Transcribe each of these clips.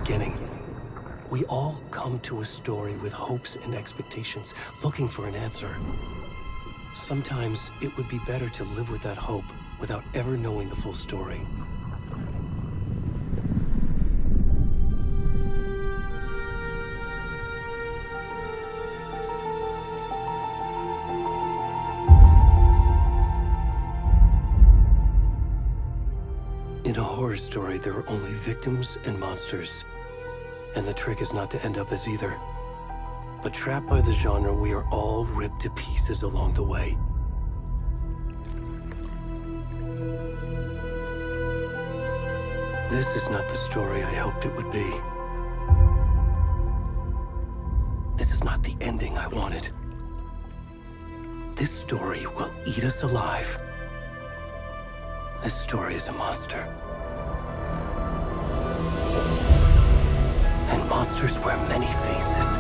beginning. We all come to a story with hopes and expectations, looking for an answer. Sometimes it would be better to live with that hope without ever knowing the full story. In a horror story, there are only victims and monsters. And the trick is not to end up as either. But trapped by the genre, we are all ripped to pieces along the way. This is not the story I hoped it would be. This is not the ending I wanted. This story will eat us alive. This story is a monster. And monsters wear many faces.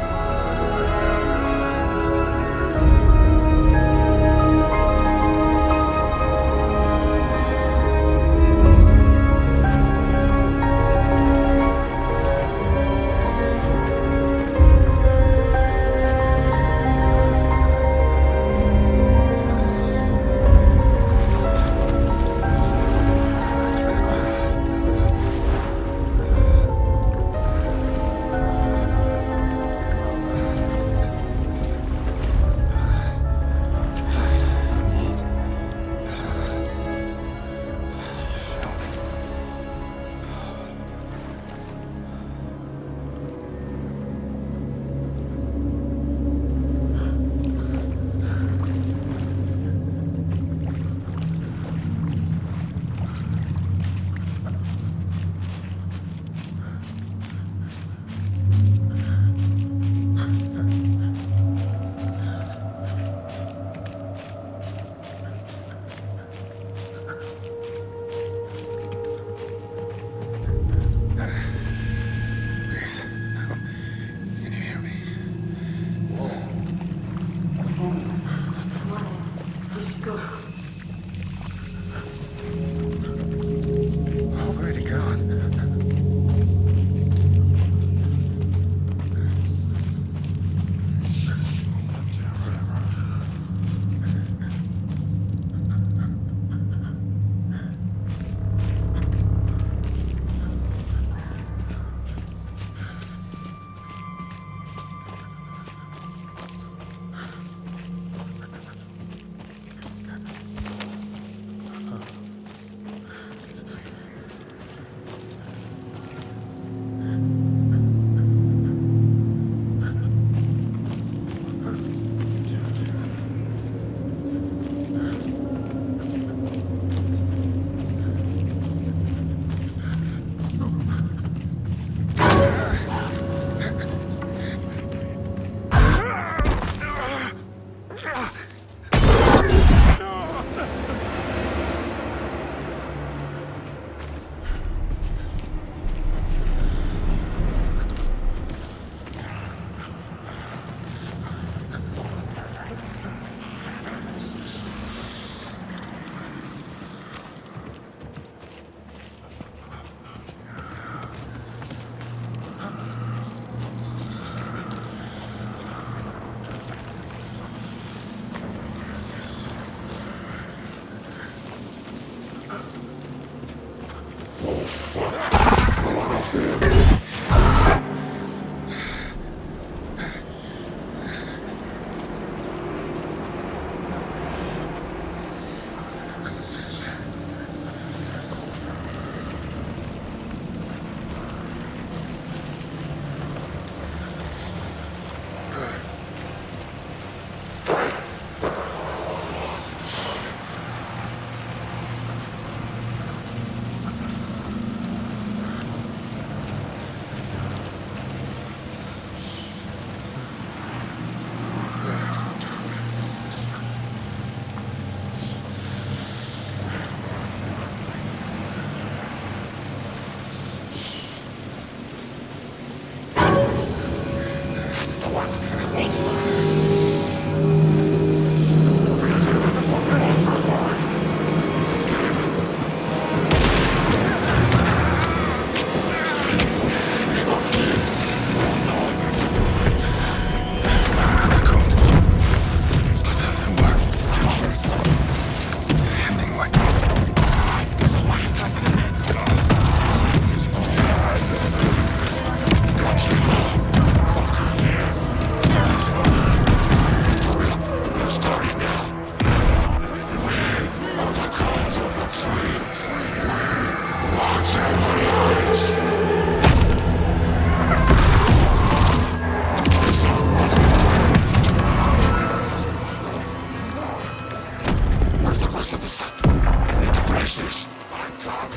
Where's the rest of the stuff? I need to finish this. I'm done.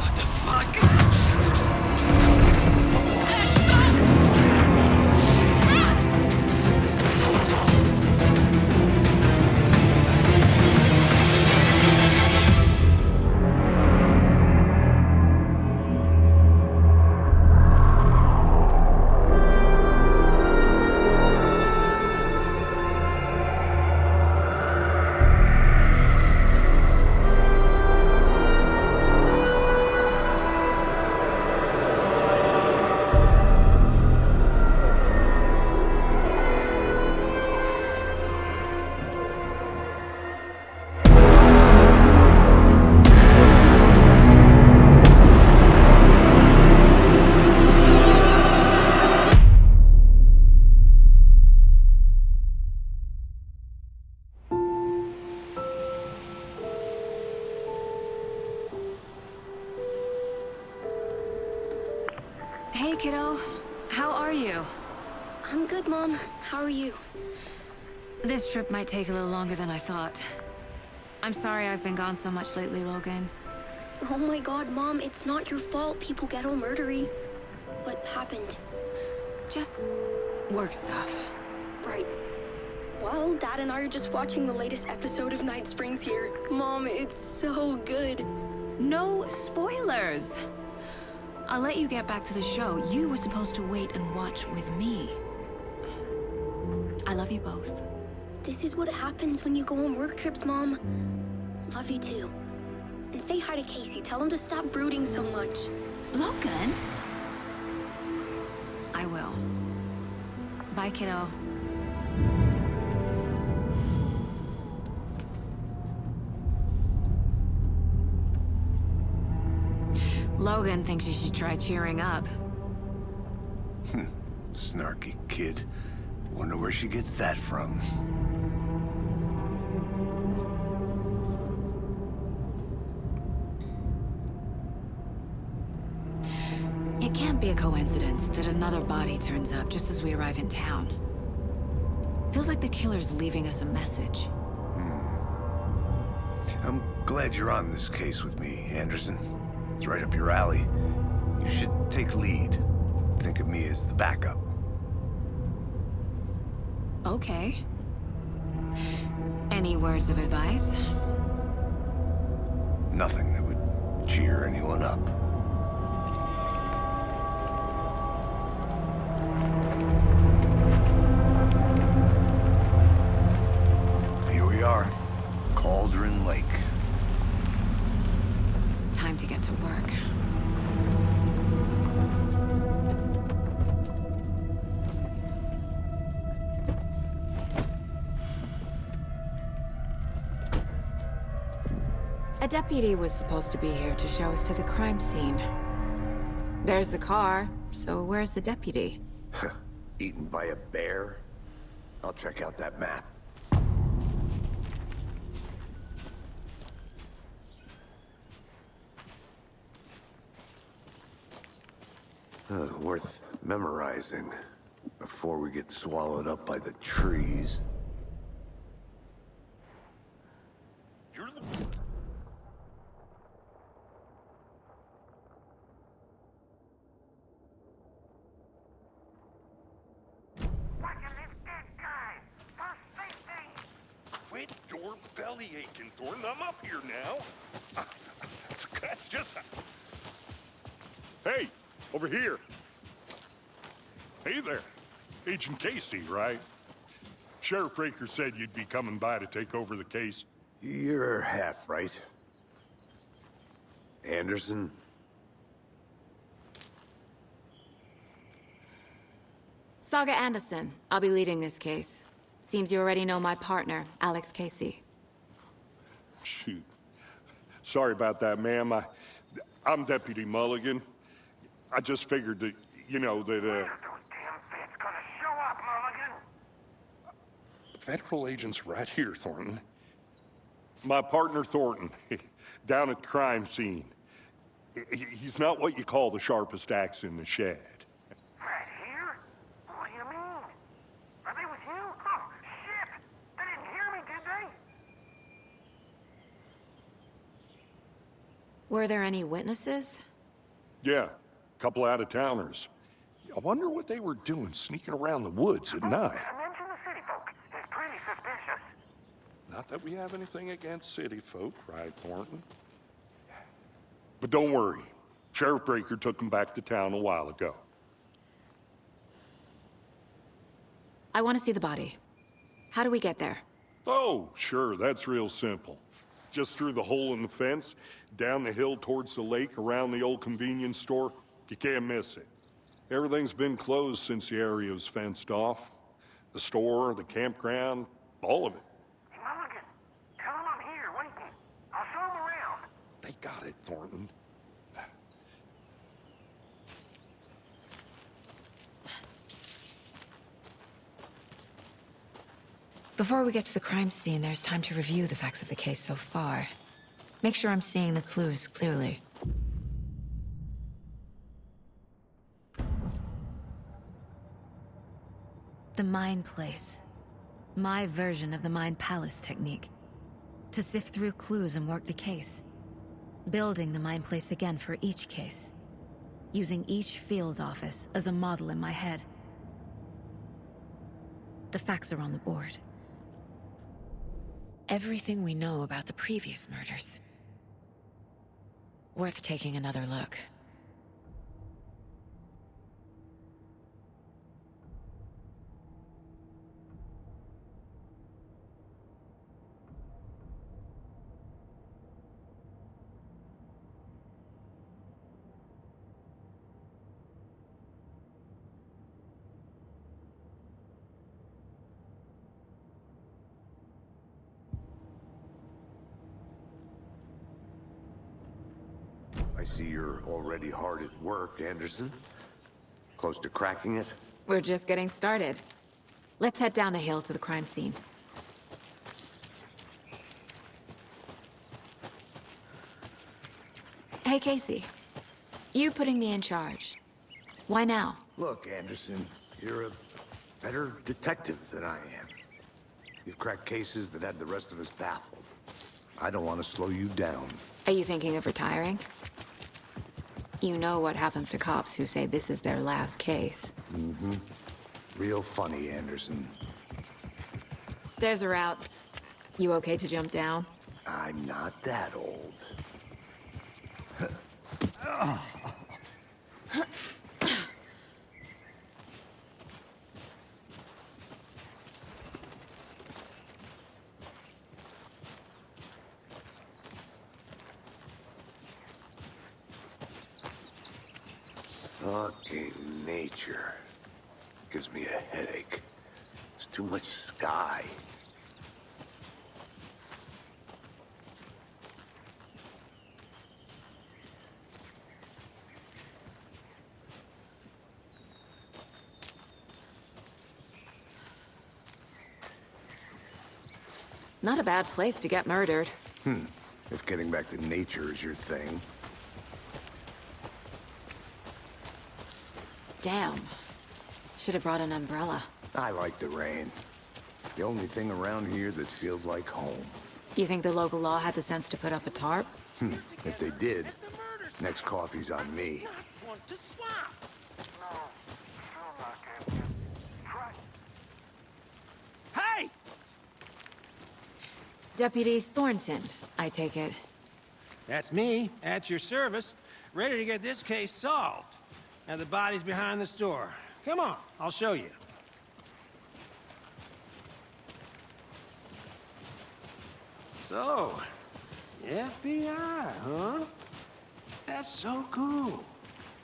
What the fuck? Hey, kiddo. How are you? I'm good, Mom. How are you? This trip might take a little longer than I thought. I'm sorry I've been gone so much lately, Logan. Oh my god, Mom, it's not your fault people get all murdery. What happened? Just work stuff. Right. Well, Dad and I are just watching the latest episode of Night Springs here. Mom, it's so good. No spoilers! I'll let you get back to the show. You were supposed to wait and watch with me. I love you both. This is what happens when you go on work trips, Mom. Love you too. And say hi to Casey. Tell him to stop brooding so much. Logan? I will. Bye, kiddo. Logan thinks you should try cheering up. Snarky kid. Wonder where she gets that from. It can't be a coincidence that another body turns up just as we arrive in town. Feels like the killer's leaving us a message. I'm glad you're on this case with me, Anderson. It's right up your alley. You should take lead. Think of me as the backup. Okay. Any words of advice? Nothing that would cheer anyone up. Here we are. Cauldron Lake. Time to get to work. A deputy was supposed to be here to show us to the crime scene. There's the car, so where's the deputy? Eaten by a bear? I'll check out that map. Worth memorizing before we get swallowed up by the trees. You're the... Quit your belly aching, Thornton. I'm up here now. That's just... Hey, over here. Hey there. Agent Casey, right? Sheriff Breaker said you'd be coming by to take over the case. You're half right. Anderson? Saga Anderson. I'll be leading this case. Seems you already know my partner, Alex Casey. Shoot. Sorry about that, ma'am. I'm Deputy Mulligan. I just figured that, you know, that, Federal agents right here, Thornton. My partner, Thornton, down at the crime scene. He's not what you call the sharpest axe in the shed. Right here? What do you mean? Are they with you? Oh, shit! They didn't hear me, did they? Were there any witnesses? Yeah, a couple out-of-towners. I wonder what they were doing sneaking around the woods at night. Mention the city folk. It's pretty suspicious. Not that we have anything against city folk, right, Thornton? But don't worry. Sheriff Breaker took them back to town a while ago. I want to see the body. How do we get there? Oh, sure, that's real simple. Just through the hole in the fence, down the hill towards the lake, around the old convenience store. You can't miss it. Everything's been closed since the area was fenced off. The store, the campground, all of it. Hey, Mulligan, tell them I'm here, waiting. I'll show them around. They got it, Thornton. Before we get to the crime scene, there's time to review the facts of the case so far. Make sure I'm seeing the clues clearly. The Mind Place. My version of the Mind Palace technique. To sift through clues and work the case. Building the Mind Place again for each case. Using each field office as a model in my head. The facts are on the board. Everything we know about the previous murders. Worth taking another look. I see you're already hard at work, Anderson. Close to cracking it? We're just getting started. Let's head down the hill to the crime scene. Hey, Casey. You putting me in charge. Why now? Look, Anderson, you're a better detective than I am. You've cracked cases that had the rest of us baffled. I don't want to slow you down. Are you thinking of retiring? You know what happens to cops who say this is their last case. Mm-hmm. Real funny, Anderson. Stairs are out. You okay to jump down? I'm not that old. Fucking nature. Gives me a headache. There's too much sky. Not a bad place to get murdered. If getting back to nature is your thing. Damn. Should have brought an umbrella. I like the rain. The only thing around here that feels like home. You think the local law had the sense to put up a tarp? If they did, next coffee's on me. Hey! Deputy Thornton, I take it. That's me, at your service, ready to get this case solved. Now the body's behind the store. Come on, I'll show you. So, FBI, huh? That's so cool.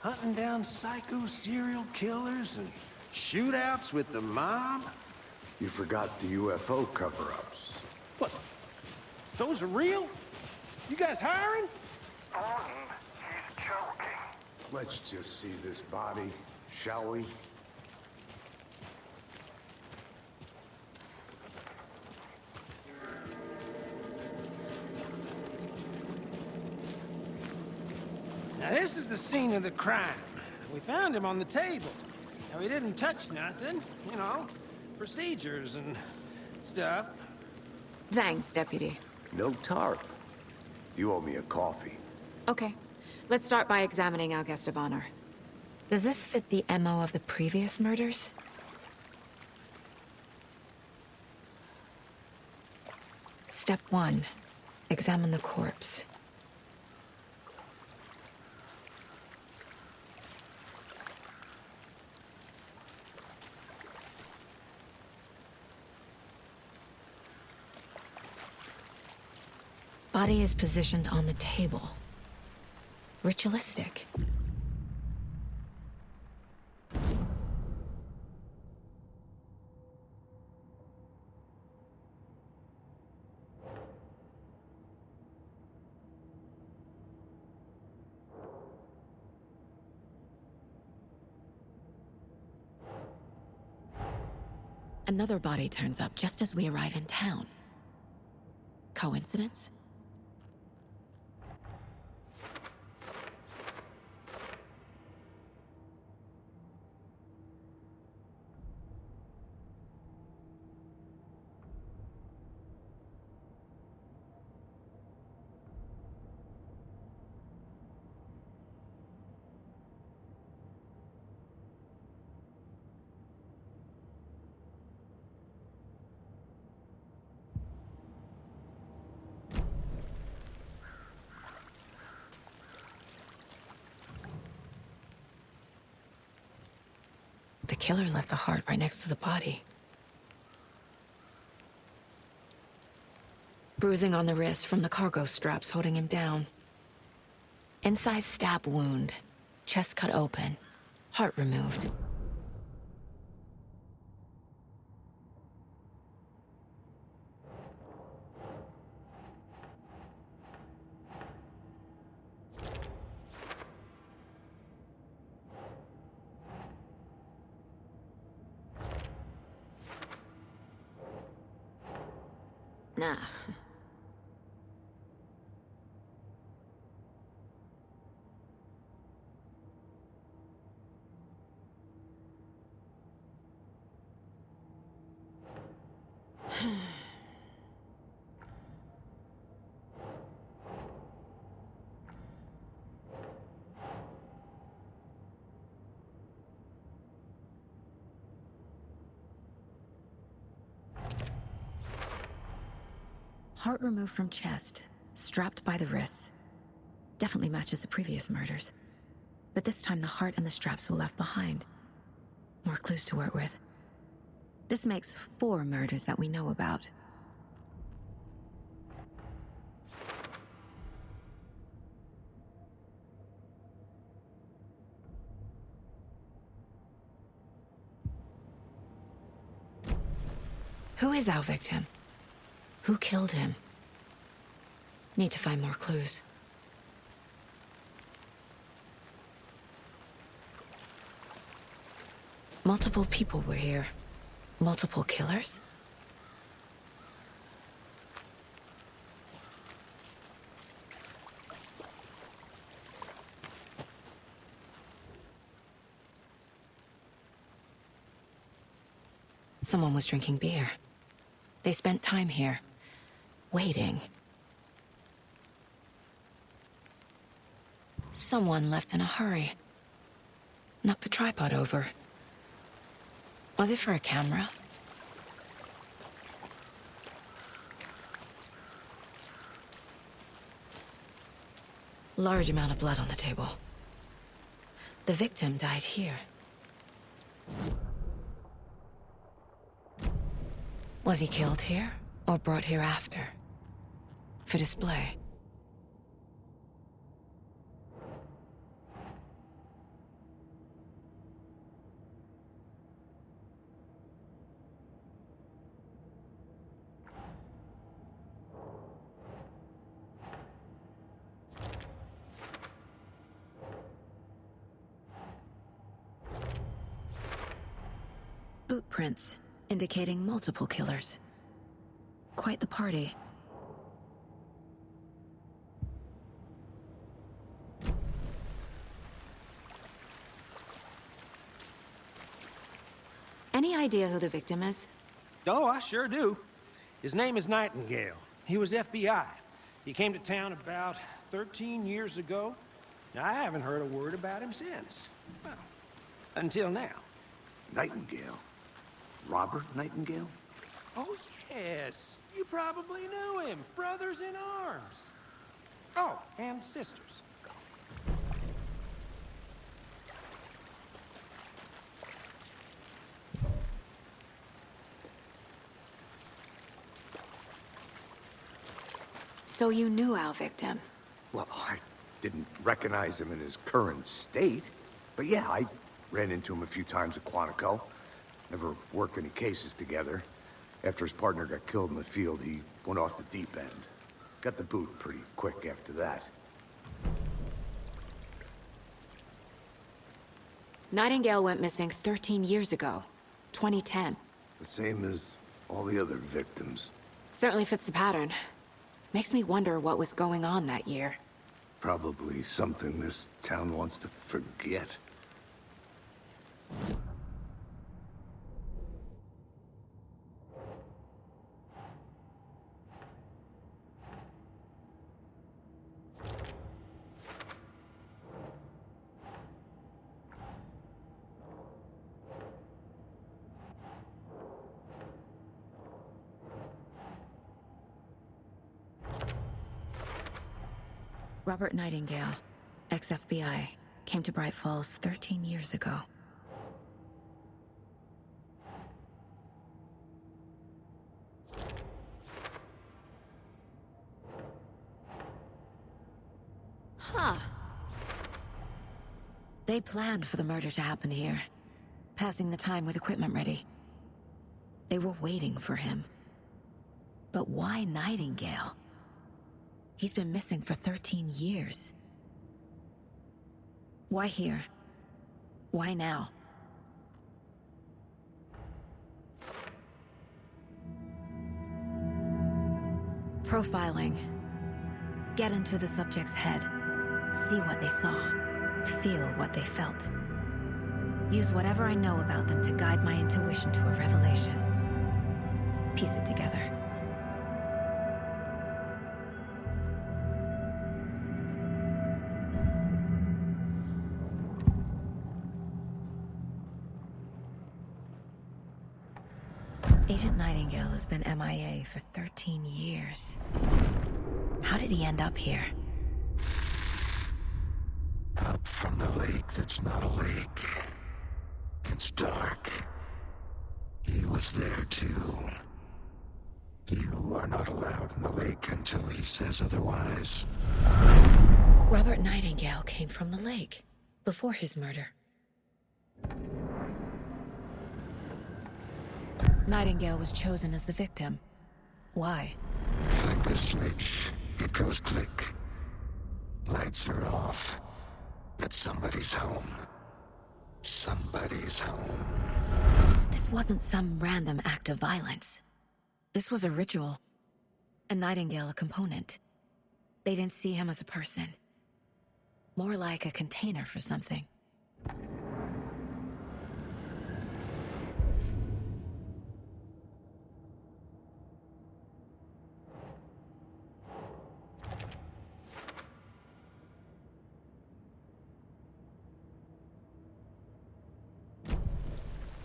Hunting down psycho serial killers and shootouts with the mob. You forgot the UFO cover-ups. What? Those are real? You guys hiring? Thornton, he's joking. Let's just see this body, shall we? Now, this is the scene of the crime. We found him on the table. Now, he didn't touch nothing, you know, procedures and stuff. Thanks, Deputy. No tarp. You owe me a coffee. Okay. Let's start by examining our guest of honor. Does this fit the MO of the previous murders? Step 1. Examine the corpse. Body is positioned on the table. Ritualistic. Another body turns up just as we arrive in town. Coincidence? The killer left the heart right next to the body. Bruising on the wrist from the cargo straps holding him down. Inside stab wound, chest cut open, heart removed. Nah. Heart removed from chest, strapped by the wrists. Definitely matches the previous murders. But this time the heart and the straps were left behind. More clues to work with. This makes 4 murders that we know about. Who is our victim? Who killed him? Need to find more clues. Multiple people were here. Multiple killers? Someone was drinking beer. They spent time here. Waiting. Someone left in a hurry. Knocked the tripod over. Was it for a camera? Large amount of blood on the table. The victim died here. Was he killed here, or brought here after? For display? Boot prints, indicating multiple killers. Quite the party. Any idea who the victim is? Oh, I sure do. His name is Nightingale. He was FBI. He came to town about 13 years ago. Now, I haven't heard a word about him since. Well, until now. Nightingale? Robert Nightingale? Oh, yes. You probably knew him. Brothers in arms. Oh, and sisters. So you knew our victim? Well, I didn't recognize him in his current state. But yeah, I ran into him a few times at Quantico. Never worked any cases together. After his partner got killed in the field, he went off the deep end. Got the boot pretty quick after that. Nightingale went missing 13 years ago. 2010. The same as all the other victims. Certainly fits the pattern. Makes me wonder what was going on that year. Probably something this town wants to forget. Robert Nightingale, ex-FBI, came to Bright Falls 13 years ago. Huh. They planned for the murder to happen here, passing the time with equipment ready. They were waiting for him. But why Nightingale? He's been missing for 13 years. Why here? Why now? Profiling. Get into the subject's head. See what they saw. Feel what they felt. Use whatever I know about them to guide my intuition to a revelation. Piece it together. Agent Nightingale has been MIA for 13 years. How did he end up here? Up from the lake that's not a lake. It's dark. He was there too. You are not allowed in the lake until he says otherwise. Robert Nightingale came from the lake, before his murder. Nightingale was chosen as the victim. Why? Flick the switch, it goes click. Lights are off. But somebody's home. Somebody's home. This wasn't some random act of violence. This was a ritual. And Nightingale a component. They didn't see him as a person. More like a container for something.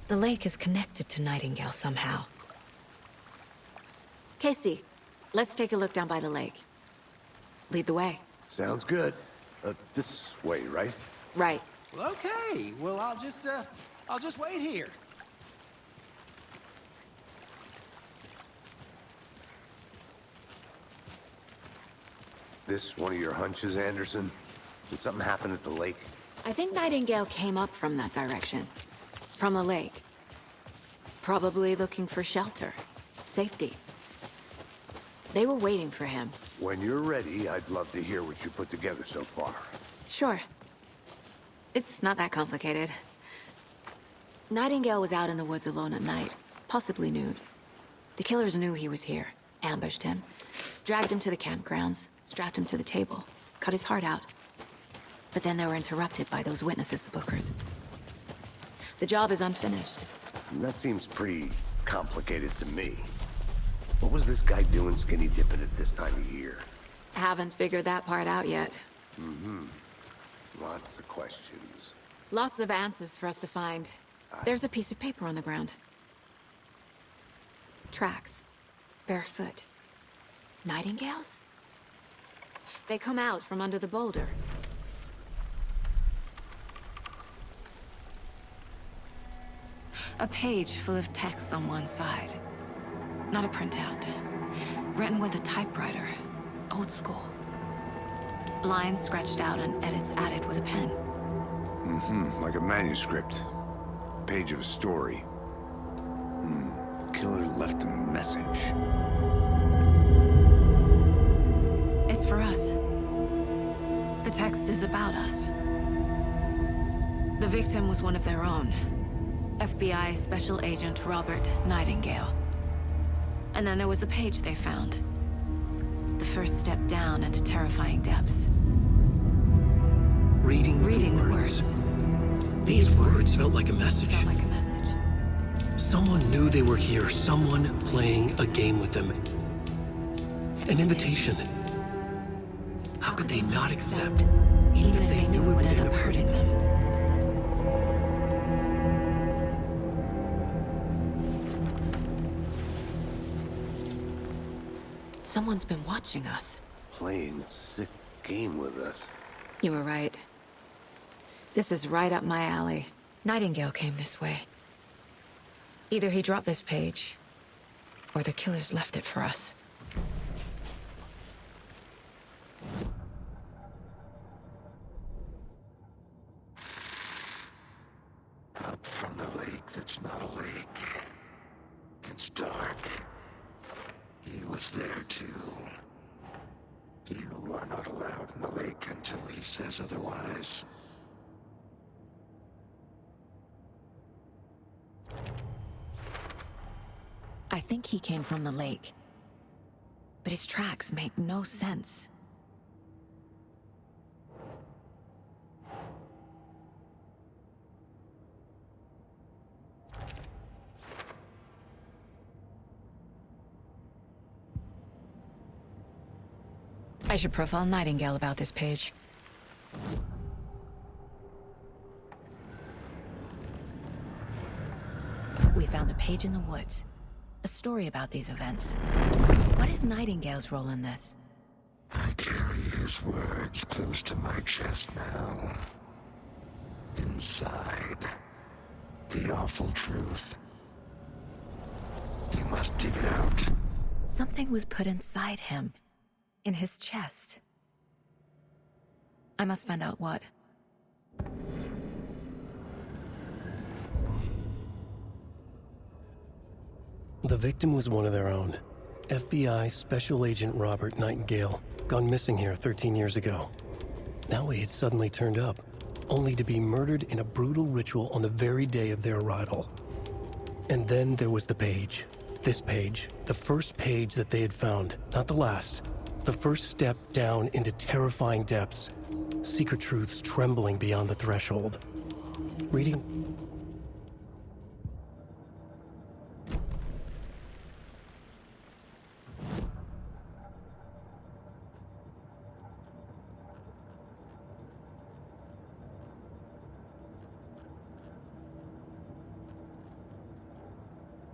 The lake is connected to Nightingale somehow. Casey, let's take a look down by the lake. Lead the way. Sounds good. This way, right? Right. Well, okay. Well, I'll just wait here. This one of your hunches, Anderson? Did something happen at the lake? I think Nightingale came up from that direction. From the lake. Probably looking for shelter. Safety. They were waiting for him. When you're ready, I'd love to hear what you put together so far. Sure. It's not that complicated. Nightingale was out in the woods alone at night, possibly nude. The killers knew he was here, ambushed him, dragged him to the campgrounds, strapped him to the table, cut his heart out. But then they were interrupted by those witnesses, the Bookers. The job is unfinished. That seems pretty complicated to me. What was this guy doing skinny dipping at this time of year? Haven't figured that part out yet. Lots of questions. Lots of answers for us to find. There's a piece of paper on the ground. Tracks. Barefoot. Nightingales? They come out from under the boulder. A page full of text on one side. Not a printout. Written with a typewriter. Old school. Lines scratched out and edits added with a pen. Like a manuscript. Page of a story. Killer left a message. It's for us. The text is about us. The victim was one of their own. FBI Special Agent Robert Nightingale. And then there was the page they found. The first step down into terrifying depths. Reading the words. These words felt like a message. Someone knew they were here. Someone playing a game with them. An invitation. How could they not accept, even if they knew it would end up hurting them? Someone's been watching us. Playing a sick game with us. You were right. This is right up my alley. Nightingale came this way. Either he dropped this page, or the killers left it for us. Up from the lake that's not a lake. It's dark. He was there too. You are not allowed in the lake until he says otherwise. I think he came from the lake. But his tracks make no sense. I should profile Nightingale about this page. We found a page in the woods. A story about these events. What is Nightingale's role in this? I carry his words close to my chest now. Inside, the awful truth. You must dig it out. Something was put inside him. In his chest. I must find out what. The victim was one of their own. FBI Special Agent Robert Nightingale, gone missing here 13 years ago. Now he had suddenly turned up, only to be murdered in a brutal ritual on the very day of their arrival. And then there was the page. This page, the first page that they had found, not the last. The first step down into terrifying depths. Secret truths trembling beyond the threshold. Reading...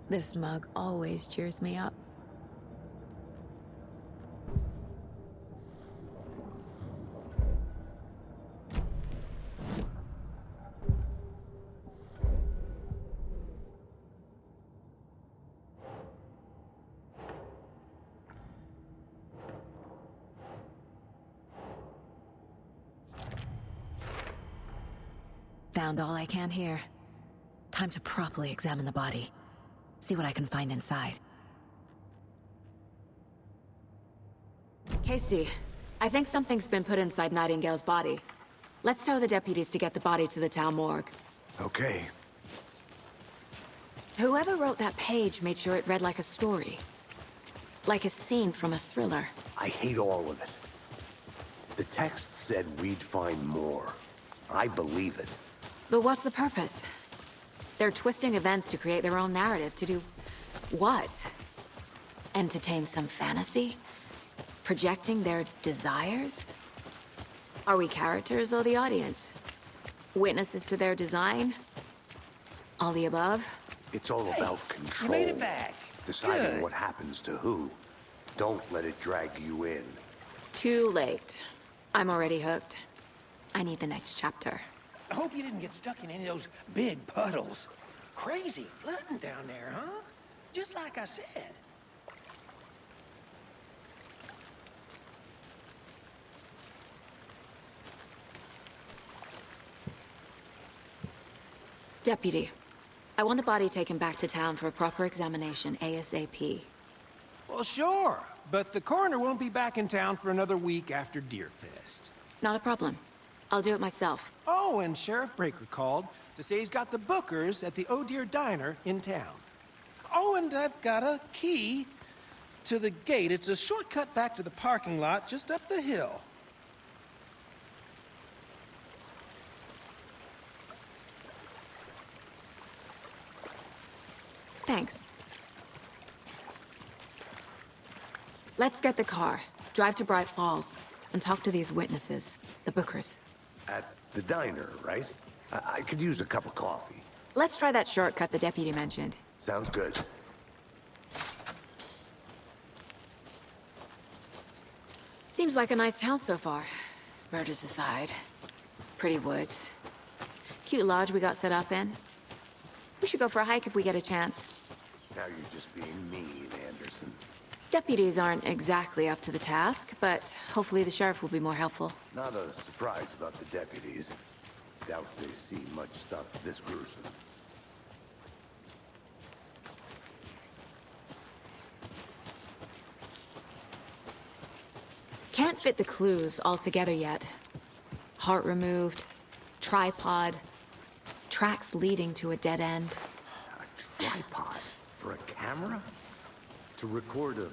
This mug always cheers me up. Found all I can here. Time to properly examine the body. See what I can find inside. Casey, I think something's been put inside Nightingale's body. Let's tell the deputies to get the body to the town morgue. Okay. Whoever wrote that page made sure it read like a story. Like a scene from a thriller. I hate all of it. The text said we'd find more. I believe it. But what's the purpose? They're twisting events to create their own narrative to do what? Entertain some fantasy? Projecting their desires? Are we characters or the audience? Witnesses to their design? All the above? It's all about control. You made it back. Deciding Good. what happens to who. Don't let it drag you in. Too late. I'm already hooked. I need the next chapter. I hope you didn't get stuck in any of those big puddles. Crazy flooding down there, huh? Just like I said. Deputy, I want the body taken back to town for a proper examination ASAP. Well, sure. But the coroner won't be back in town for another week after Deerfest. Not a problem. I'll do it myself. Oh, and Sheriff Breaker called to say he's got the Bookers at the Oh Dear Diner in town. Oh, and I've got a key to the gate. It's a shortcut back to the parking lot just up the hill. Thanks. Let's get the car, drive to Bright Falls, and talk to these witnesses, the Bookers. At the diner, right? I could use a cup of coffee. Let's try that shortcut the deputy mentioned. Sounds good. Seems like a nice town so far. Murders aside. Pretty woods. Cute lodge we got set up in. We should go for a hike if we get a chance. Now you're just being mean, Anderson. Deputies aren't exactly up to the task, but hopefully the sheriff will be more helpful. Not a surprise about the deputies. Doubt they see much stuff this gruesome. Can't fit the clues all together yet. Heart removed, tripod, tracks leading to a dead end. A tripod? For a camera? To record a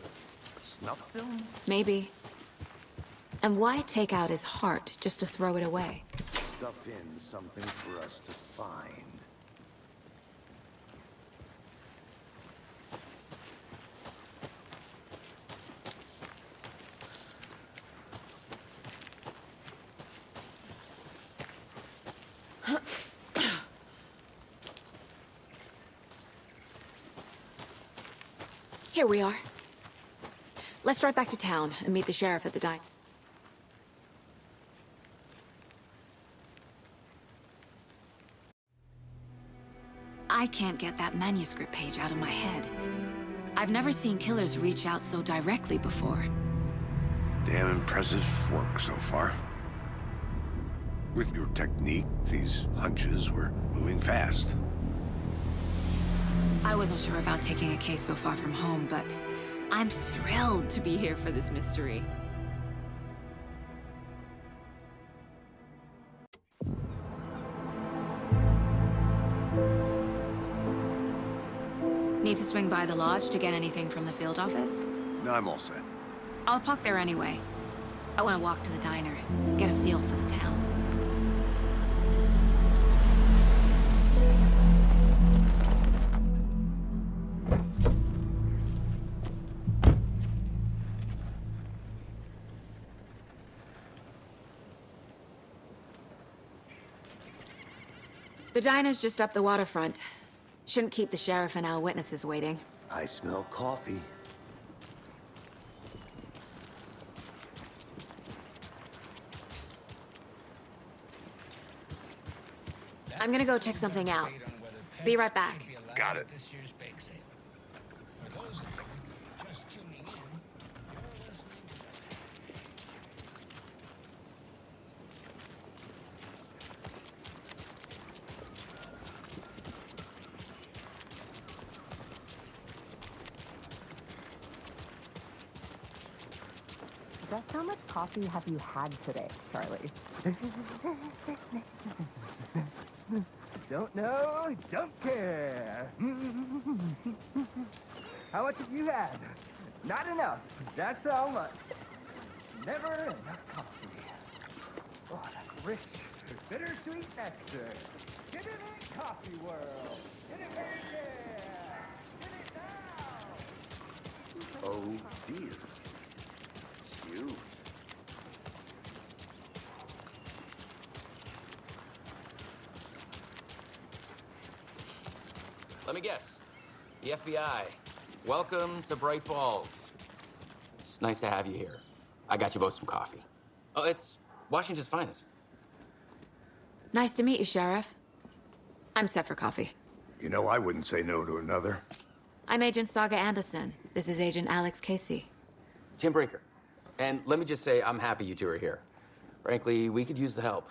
snuff film? Maybe. And why take out his heart just to throw it away? Stuff in something for us to find. Here we are. Let's drive back to town and meet the sheriff at the diner. I can't get that manuscript page out of my head. I've never seen killers reach out so directly before. Damn impressive work so far. With your technique, these hunches were moving fast. I wasn't sure about taking a case so far from home, but I'm thrilled to be here for this mystery. Need to swing by the lodge to get anything from the field office? No, I'm all set. I'll park there anyway. I want to walk to the diner, get a feel for the town. The diner's just up the waterfront. Shouldn't keep the sheriff and our witnesses waiting. I smell coffee. I'm gonna go check something out. Be right back. Got it. Just how much coffee have you had today, Charlie? Don't know, don't care. How much have you had? Not enough. That's how much. Never enough coffee. Oh, that's rich. Bittersweet nectar. Get it in, coffee world. Get it right there. Get it now. Oh dear. You. Let me guess. The FBI. Welcome to Bright Falls. It's nice to have you here. I got you both some coffee. Oh, it's Washington's finest. Nice to meet you, Sheriff. I'm set for coffee. You know, I wouldn't say no to another. I'm Agent Saga Anderson. This is Agent Alex Casey. Tim Breaker. And let me just say, I'm happy you two are here. Frankly, we could use the help.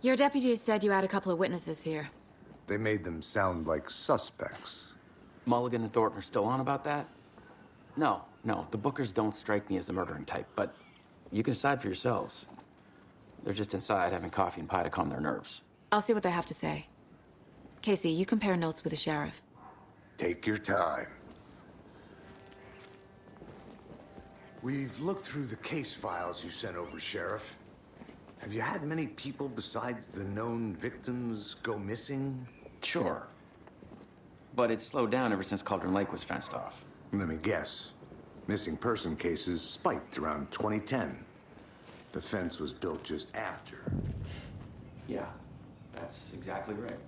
Your deputies said you had a couple of witnesses here. They made them sound like suspects. Mulligan and Thornton are still on about that? No, the Bookers don't strike me as the murdering type, but you can decide for yourselves. They're just inside having coffee and pie to calm their nerves. I'll see what they have to say. Casey, you compare notes with the sheriff. Take your time. We've looked through the case files you sent over, Sheriff. Have you had many people besides the known victims go missing? Sure. But it's slowed down ever since Cauldron Lake was fenced off. Let me guess. Missing person cases spiked around 2010. The fence was built just after. Yeah, that's exactly right.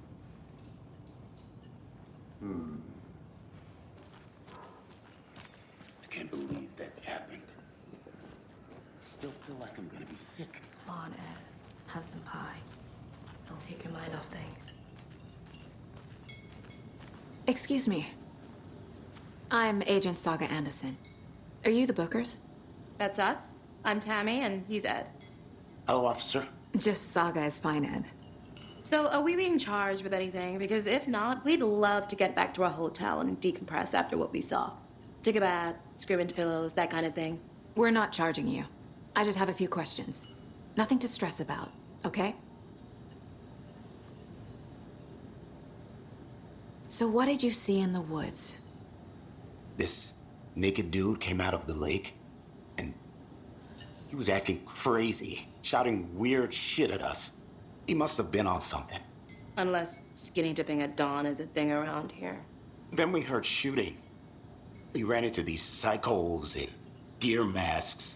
I can't believe that happened. I still feel like I'm gonna be sick. Come on, Ed. Have some pie. Don't take your mind off things. Excuse me. I'm Agent Saga Anderson. Are you the Bookers? That's us. I'm Tammy, and he's Ed. Hello, officer. Just Saga is fine, Ed. So, are we being charged with anything? Because if not, we'd love to get back to our hotel and decompress after what we saw. Take a bath, scream into pillows, that kind of thing. We're not charging you. I just have a few questions. Nothing to stress about, okay? So what did you see in the woods? This naked dude came out of the lake, and he was acting crazy, shouting weird shit at us. He must have been on something. Unless skinny dipping at dawn is a thing around here. Then we heard shooting. We ran into these psychos in deer masks.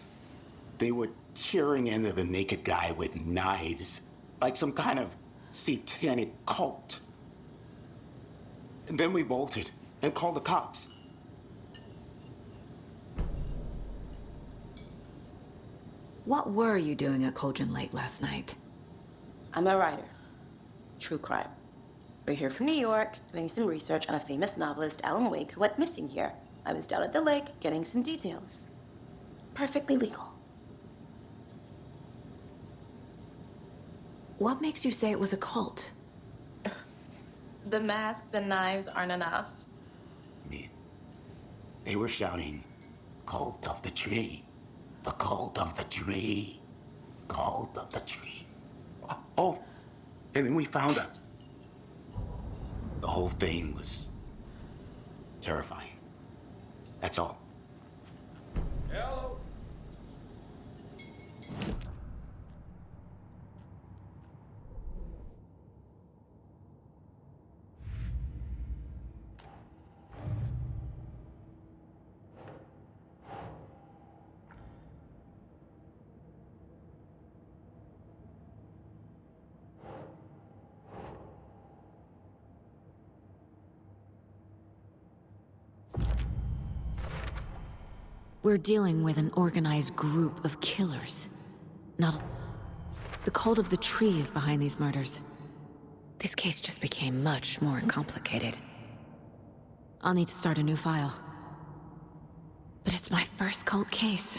They were tearing into the naked guy with knives, like some kind of satanic cult. And then we bolted and called the cops. What were you doing at Cauldron Lake last night? I'm a writer. True crime. We're here from New York, doing some research on a famous novelist, Alan Wake, who went missing here. I was down at the lake, getting some details. Perfectly legal. What makes you say it was a cult? The masks and knives aren't enough. They were shouting, "Cult of the tree, the cult of the tree, cult of the tree." Oh, and then we found it. The whole thing was terrifying. That's all. Hello. We're dealing with an organized group of killers. Not the cult of the tree is behind these murders. This case just became much more complicated. I'll need to start a new file. But it's my first cult case.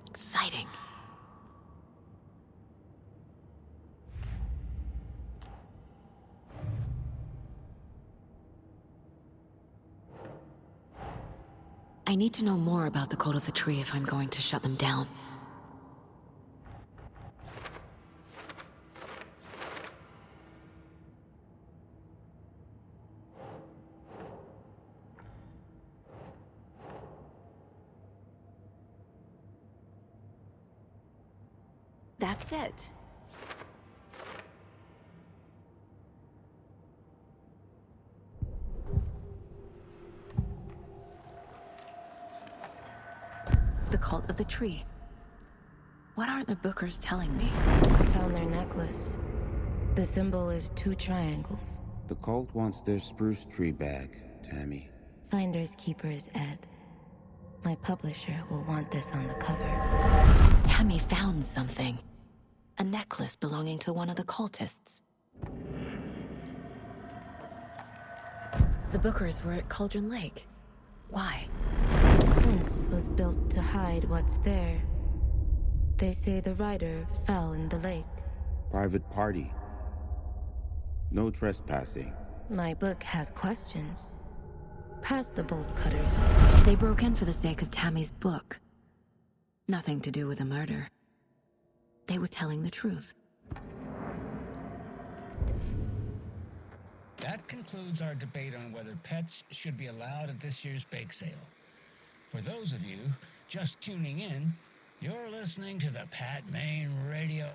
Exciting. I need to know more about the cult of the tree if I'm going to shut them down. That's it. cult of the tree. What aren't the Bookers telling me? I found their necklace. The symbol is 2 triangles. The cult wants their spruce tree back, Tammy. Finders keepers, Ed. My publisher will want this on the cover. Tammy found something. A necklace belonging to one of the cultists. The Bookers were at Cauldron Lake. Why? The fence was built to hide what's there. They say the rider fell in the lake. Private party. No trespassing. My book has questions. Past the bolt cutters. They broke in for the sake of Tammy's book. Nothing to do with the murder. They were telling the truth. That concludes our debate on whether pets should be allowed at this year's bake sale. For those of you just tuning in, you're listening to the Pat Main Radio.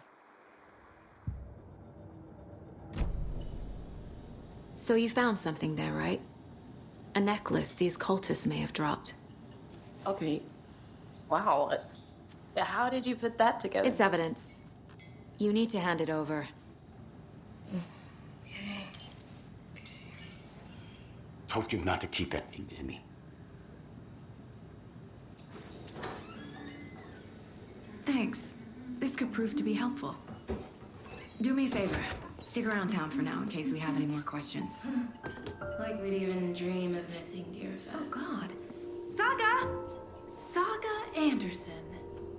So you found something there, right? A necklace these cultists may have dropped. Okay. Wow. How did you put that together? It's evidence. You need to hand it over. Okay. Told you not to keep that thing, Timmy. Thanks. This could prove to be helpful. Do me a favor. Stick around town for now in case we have any more questions. Like we'd even dream of missing dear Fez. Oh, God. Saga! Saga Anderson.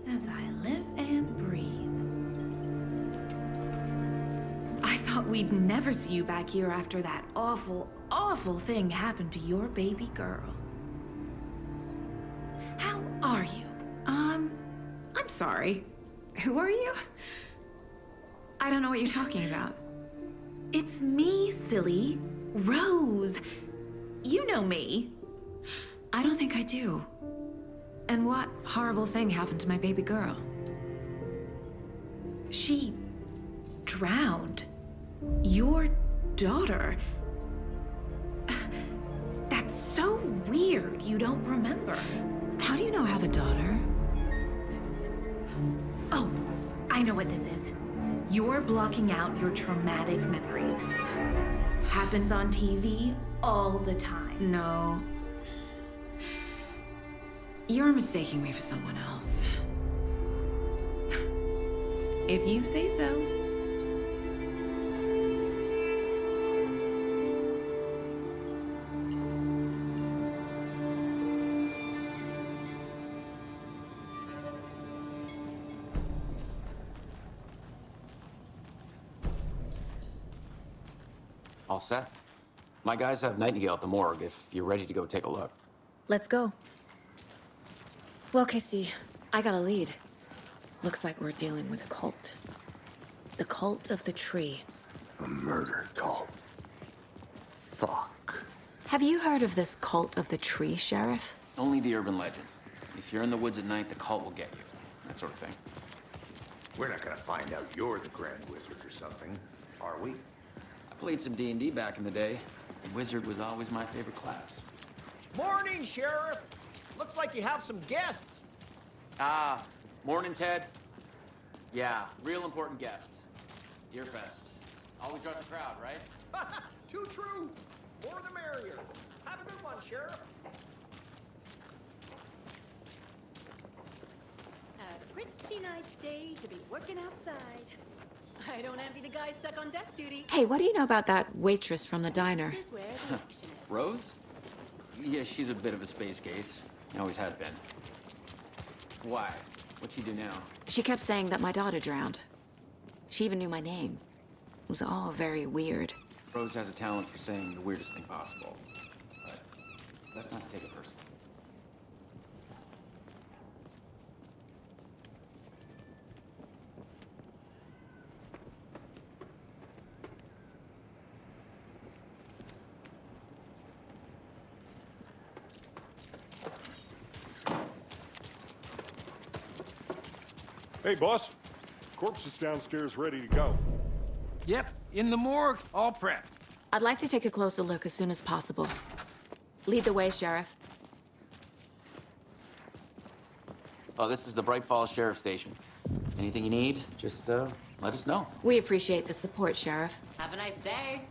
As I live and breathe. I thought we'd never see you back here after that awful, awful thing happened to your baby girl. How are you? I'm sorry. Who are you? I don't know what you're talking about. It's me, silly. Rose. You know me. I don't think I do. And what horrible thing happened to my baby girl? She drowned. Your daughter. That's so weird you don't remember. How do you know I have a daughter? Oh, I know what this is. You're blocking out your traumatic memories. Happens on TV all the time. No. You're mistaking me for someone else. If you say so. All set. My guys have Nightingale at the morgue if you're ready to go take a look. Let's go. Well, Casey, I got a lead. Looks like we're dealing with a cult. The cult of the tree. A murder cult. Fuck. Have you heard of this cult of the tree, Sheriff? Only the urban legend. If you're in the woods at night, the cult will get you. That sort of thing. We're not gonna find out you're the Grand Wizard or something, are we? I played some D&D back in the day. The wizard was always my favorite class. Morning, Sheriff. Looks like you have some guests. Ah, morning, Ted. Yeah, real important guests. Deerfest. Always draws a crowd, right? Too true. More the merrier. Have a good one, Sheriff. A pretty nice day to be working outside. I don't envy the guy stuck on desk duty. Hey, what do you know about that waitress from the diner? This is where the action is. Rose? Yeah, she's a bit of a space case. Always has been. Why? What'd she do now? She kept saying that my daughter drowned. She even knew my name. It was all very weird. Rose has a talent for saying the weirdest thing possible. But it's best not to take it personally. Hey, boss. Corpse is downstairs ready to go. Yep, in the morgue, all prepped. I'd like to take a closer look as soon as possible. Lead the way, Sheriff. Oh, this is the Bright Falls Sheriff Station. Anything you need, just let us know. We appreciate the support, Sheriff. Have a nice day.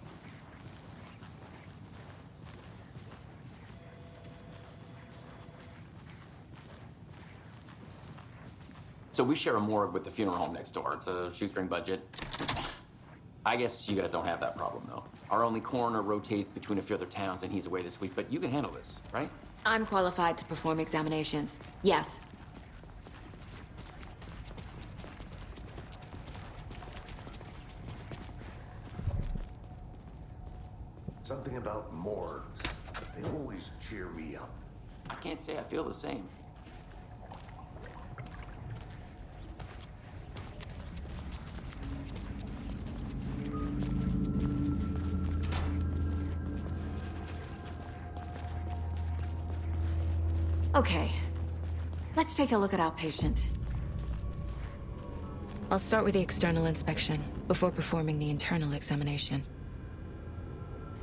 So we share a morgue with the funeral home next door. It's a shoestring budget. I guess you guys don't have that problem, though. Our only coroner rotates between a few other towns, and he's away this week, but you can handle this, right? I'm qualified to perform examinations. Yes. Something about morgues. They always cheer me up. I can't say I feel the same. Okay. Let's take a look at our patient. I'll start with the external inspection before performing the internal examination.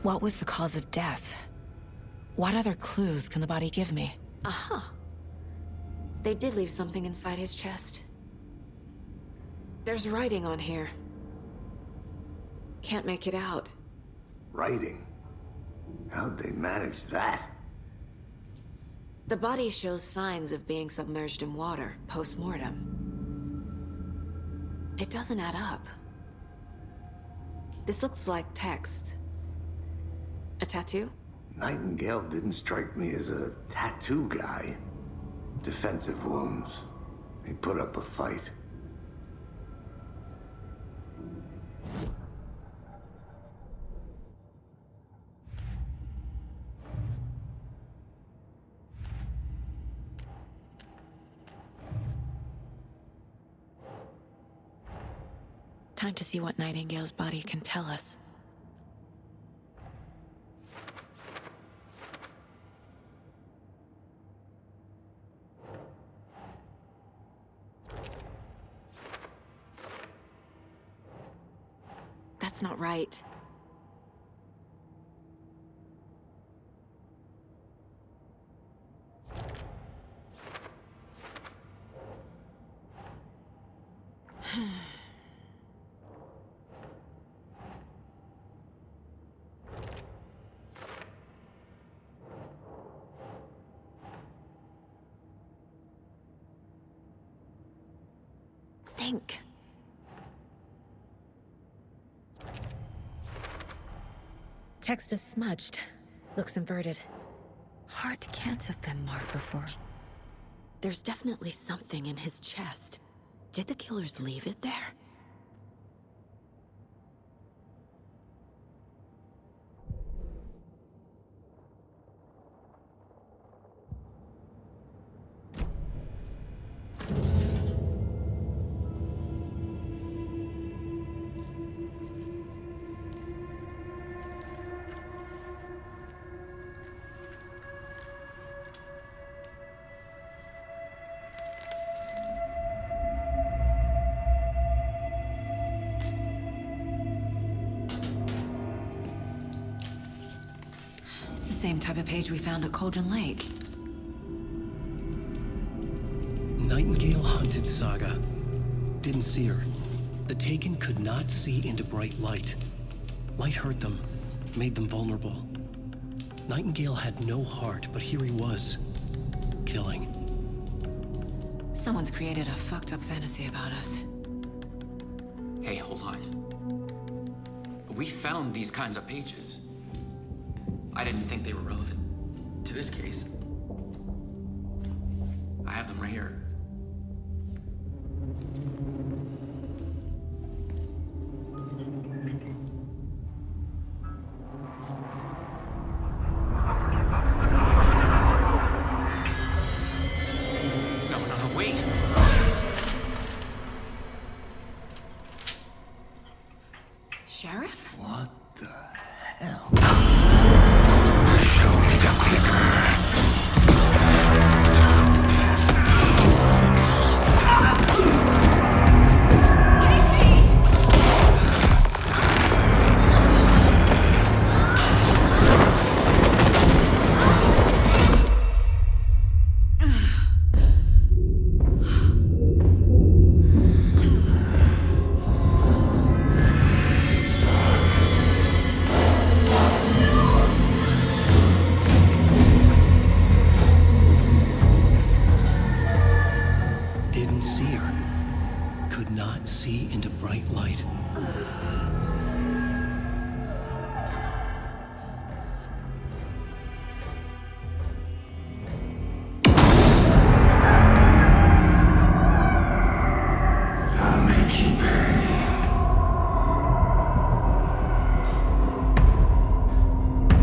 What was the cause of death? What other clues can the body give me? Aha. They did leave something inside his chest. There's writing on here. Can't make it out. Writing? How'd they manage that? The body shows signs of being submerged in water post-mortem. It doesn't add up. This looks like text. A tattoo? Nightingale didn't strike me as a tattoo guy. Defensive wounds. He put up a fight. Time to see what Nightingale's body can tell us. That's not right. Think. Text is smudged. Looks inverted. Heart can't have been marked before. There's definitely something in his chest. Did the killers leave it there? It's the same type of page we found at Cauldron Lake. Nightingale hunted Saga. Didn't see her. The Taken could not see into bright light. Light hurt them, made them vulnerable. Nightingale had no heart, but here he was, killing. Someone's created a fucked up fantasy about us. Hey, hold on. We found these kinds of pages. I didn't think they were relevant to this case. I have them right here. No, wait. Sheriff? What the hell?